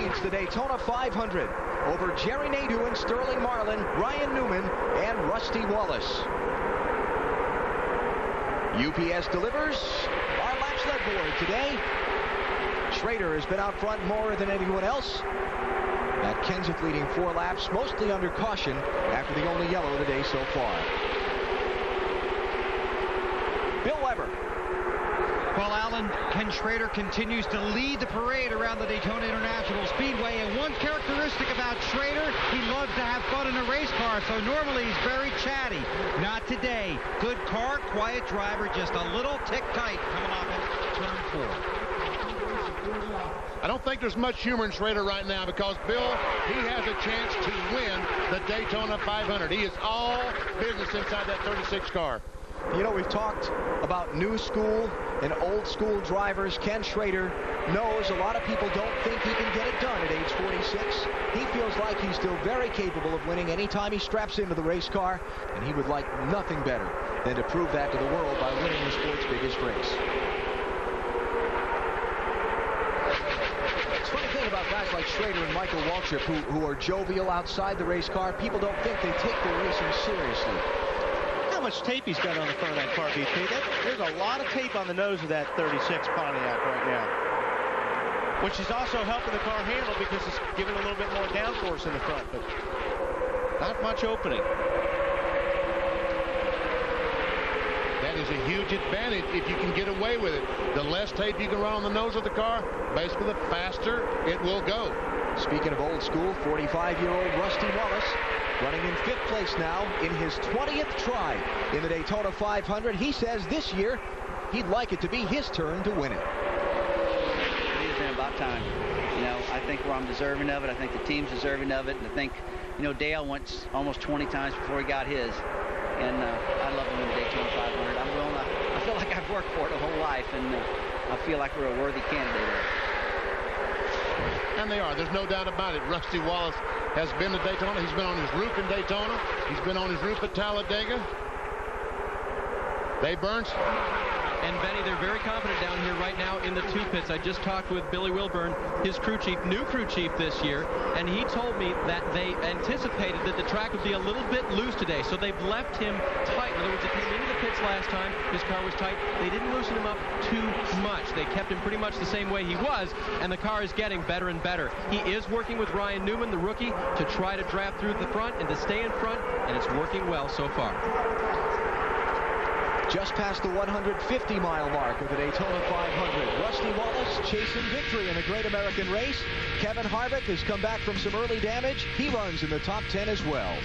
leads the Daytona 500 over Jerry Nadeau and Sterling Marlin, Ryan Newman, and Rusty Wallace. UPS delivers our laps led board today. Schrader has been out front more than anyone else. Matt Kenseth leading 4 laps, mostly under caution after the only yellow of the day so far. Bill Weber. Well, Alan, Ken Schrader continues to lead the parade around the Daytona International Speedway, and one characteristic about Schrader, he loves to have fun in a race car, so normally he's very chatty. Not today. Good car, quiet driver, just a little tick tight coming off at turn 4. I don't think there's much humor in Schrader right now because, Bill, he has a chance to win the Daytona 500. He is all business inside that 36 car. You know, we've talked about new school and old school drivers. Ken Schrader knows a lot of people don't think he can get it done at age 46. He feels like he's still very capable of winning anytime he straps into the race car, and he would like nothing better than to prove that to the world by winning the sport's biggest race. It's funny thing about guys like Schrader and Michael Waltrip who are jovial outside the race car. People don't think they take their racing seriously. How much tape he's got on the front of that car, BP. There's a lot of tape on the nose of that 36 Pontiac right now, which is also helping the car handle because it's giving a little bit more downforce in the front, but not much opening. That is a huge advantage if you can get away with it. The less tape you can run on the nose of the car, basically the faster it will go. Speaking of old school, 45-year-old Rusty Wallace running in 5th place now in his 20th try in the Daytona 500. He says this year he'd like it to be his turn to win it. It has been about time. You know, I think I'm deserving of it. I think the team's deserving of it. And I think, you know, Dale went almost 20 times before he got his. And I love to win the Daytona 500. I'm willing. I feel like I've worked for it a whole life, and I feel like we're a worthy candidate there. And they are. There's no doubt about it. Rusty Wallace has been to Daytona. He's been on his roof in Daytona. He's been on his roof at Talladega. Dave Burns. And Benny, they're very confident down here right now in the 2 pits. I just talked with Billy Wilburn, his crew chief, new crew chief this year, and he told me that they anticipated that the track would be a little bit loose today, so they've left him tight. In other words, he came into the pits last time, his car was tight. They didn't loosen him up too much. They kept him pretty much the same way he was, and the car is getting better and better. He is working with Ryan Newman, the rookie, to try to draft through the front and to stay in front, and it's working well so far. Just past the 150-mile mark of the Daytona 500. Rusty Wallace chasing victory in a great American race. Kevin Harvick has come back from some early damage. He runs in the top 10 as well.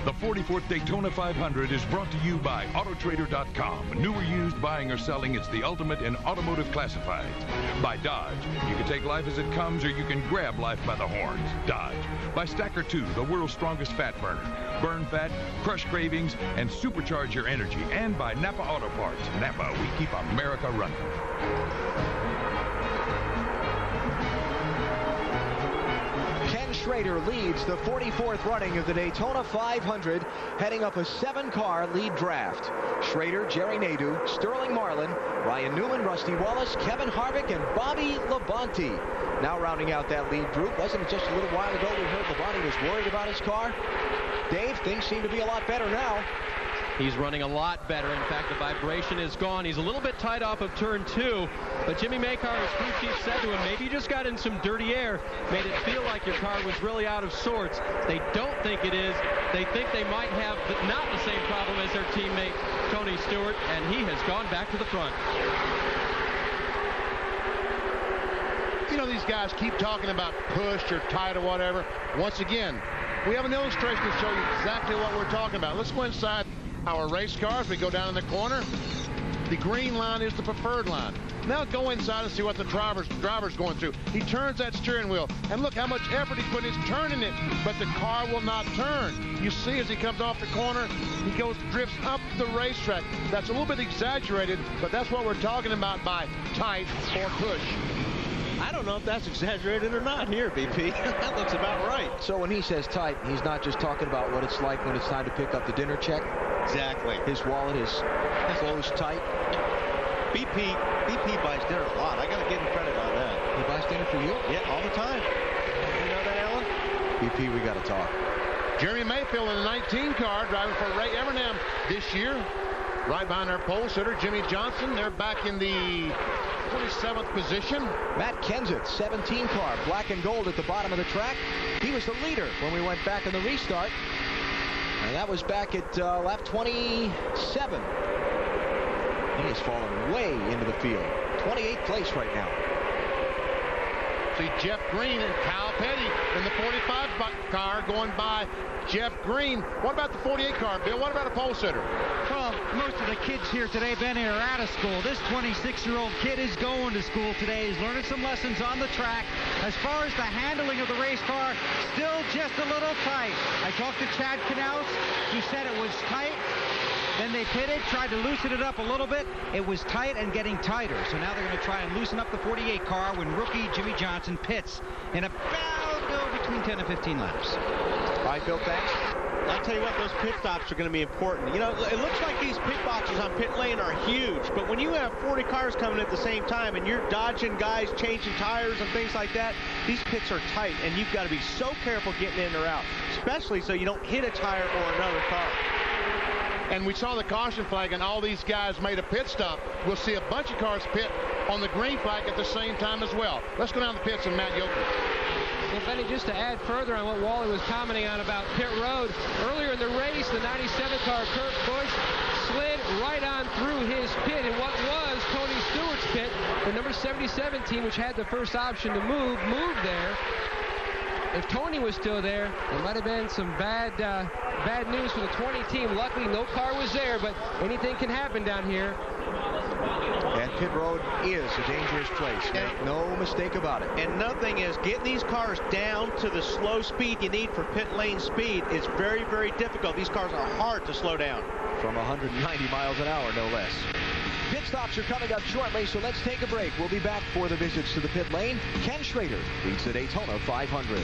The 44th Daytona 500 is brought to you by Autotrader.com. New or used, buying or selling, it's the ultimate in automotive classifieds. By Dodge, you can take life as it comes or you can grab life by the horns. Dodge. By Stacker 2, the world's strongest fat burner. Burn fat, crush cravings, and supercharge your energy. And by Napa Auto Parts. Napa, we keep America running. Schrader leads the 44th running of the Daytona 500, heading up a 7-car lead draft. Schrader, Jerry Nadeau, Sterling Marlin, Ryan Newman, Rusty Wallace, Kevin Harvick, and Bobby Labonte. Now rounding out that lead group. Wasn't it just a little while ago we heard Labonte was worried about his car? Dave, things seem to be a lot better now. He's running a lot better. In fact, the vibration is gone. He's a little bit tight off of turn 2, but Jimmy Makar, his crew chief, said to him, maybe you just got in some dirty air, made it feel like your car was really out of sorts. They don't think it is. They think they might have not the same problem as their teammate Tony Stewart, and he has gone back to the front. You know, these guys keep talking about push or tight or whatever. Once again, we have an illustration to show you exactly what we're talking about. Let's go inside our race cars. We go down in the corner. The green line is the preferred line. Now go inside and see what the driver's going through. He turns that steering wheel, and look how much effort he put in turning it, but the car will not turn. You see as he comes off the corner, he drifts up the racetrack. That's a little bit exaggerated, but that's what we're talking about by tight or push. I don't know if that's exaggerated or not here, BP. That looks about right. So when he says tight, he's not just talking about what it's like when it's time to pick up the dinner check. Exactly. His wallet is closed tight. BP buys dinner a lot. I got to give him credit on that. He buys dinner for you? Yeah, all the time. You know that, Alan? BP, we got to talk. Jeremy Mayfield in the 19 car driving for Ray Evernham this year. Right behind our pole sitter, Jimmy Johnson. They're back in the 27th position. Matt Kenseth, 17 car, black and gold at the bottom of the track. He was the leader when we went back in the restart. And that was back at lap 27. He has fallen way into the field. 28th place right now. See Jeff Green and Kyle Petty in the 45 car going by Jeff Green. What about the 48 car, Bill? What about a pole sitter? Well, most of the kids here today, Benny, are out of school. This 26-year-old kid is going to school today. He's learning some lessons on the track. As far as the handling of the race car, still just a little tight. I talked to Chad Knaus. He said it was tight. Then they pitted, tried to loosen it up a little bit. It was tight and getting tighter. So now they're going to try and loosen up the 48 car when rookie Jimmy Johnson pits in about between 10 and 15 laps. All right, Bill, thanks. I'll tell you what, those pit stops are going to be important. You know, it looks like these pit boxes on pit lane are huge, but when you have 40 cars coming at the same time and you're dodging guys, changing tires and things like that, these pits are tight, and you've got to be so careful getting in or out, especially so you don't hit a tire or another car. And we saw the caution flag, and all these guys made a pit stop. We'll see a bunch of cars pit on the green flag at the same time as well. Let's go down the pits and Matt Yoker. Well, Benny, just to add further on what Wally was commenting on about pit road, earlier in the race, the 97 car Kurt Busch slid right on through his pit in what was Tony Stewart's pit. The number 77 team, which had the first option to moved there. If Tony was still there, it might have been some bad news for the 20 team. Luckily, no car was there, but anything can happen down here. And pit road is a dangerous place. Make no mistake about it. And another thing is, getting these cars down to the slow speed you need for pit lane speed is very, very difficult. These cars are hard to slow down. From 190 miles an hour, no less. Pit stops are coming up shortly, so let's take a break. We'll be back for the visits to the pit lane. Ken Schrader leads the Daytona 500.